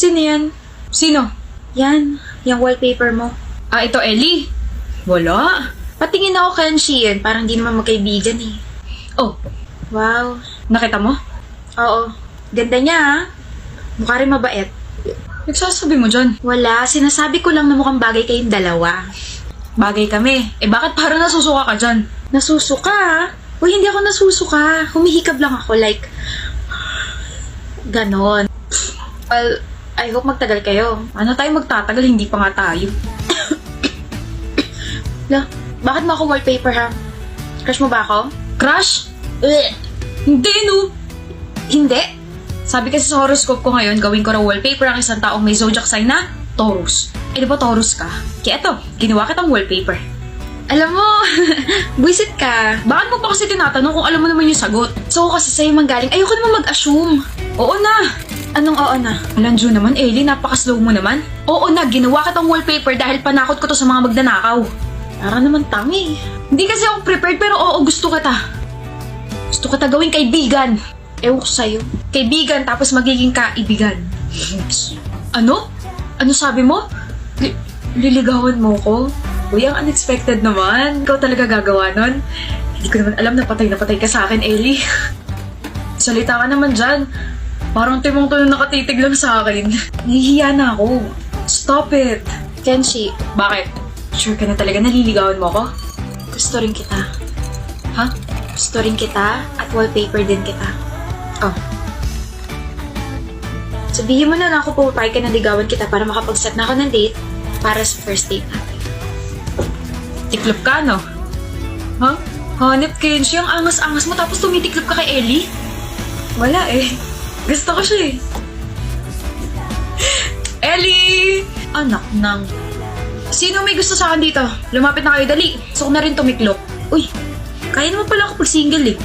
Sino yan? Sino? Yan, yung wallpaper mo. Ah, ito Ellie. Wala. Patingin ako kay Sheehan, parang di naman magkaibigan eh. Oh, Wow. nakita mo? Oo. Ganda niya ha. Mukha rin mabait. Nagsasabi mo dyan. Wala, sinasabi ko lang na mukhang bagay kayong dalawa. Bagay kami. Eh bakit parang nasusuka ka dyan? Nasusuka ha? Uy, hindi ako nasusuka. Humihikab lang ako, like... Ganon. Well, I hope magtagal kayo. Ano tayo magtatagal? Hindi pa nga tayo. La, bakit mo ako wallpaper ha? Crush mo ba ako? Crush? Ugh. Hindi no. Hindi. Sabi kasi sa horoscope ko ngayon, gawin ko raw wallpaper ang isang taong may zodiac sign na Taurus. Eh di ba Taurus ka? Kaya eto, ginawa kitang wallpaper. Alam mo, buisit ka. Bakit mo pa kasi tinatanong kung alam mo naman yung sagot? So kasi sa'yo manggaling, ayoko naman mag-assume. Oo na. Anong oo na? Alanjo naman, Ellie, napaka-slow mo naman. Oo na, ginawa kitang wallpaper dahil panakot ko to sa mga magnanakaw. Para naman tangi. Hindi kasi ako prepared pero oo, gusto kita. Gusto kita gawing kaibigan. Ewan ko sa'yo. Kaibigan tapos magiging kaibigan. Ano? Ano sabi mo? Liligawan mo ko? Uy, ang unexpected naman. Ikaw talaga gagawa nun? Hindi ko naman alam na patay ka sa akin, Ellie. Salita ka naman dyan. Parang timong to nakatitig lang sa akin. Nahihiya na ako. Stop it. Kenshi, Bakit? Sure ka na talaga naliligawan mo ko? gusto rin kita. Ha? Gusto rin kita at wallpaper din kita. Oh. Sabihin mo na ako pupapayag ka na ligawan kita para makapag-set na ako ng date para sa first date natin. Tiklop ka, no? Ha? Hanip, Kenshi, ang angas-angas mo tapos tumitiklop ka kay Ellie? Wala eh. Gusto ko siya eh. Ellie! Anak ng... Sino may gusto sa akin dito? Lumapit na kayo, dali. Gusto ko na rin tumiklop. Uy, kaya naman pala ako pag single eh.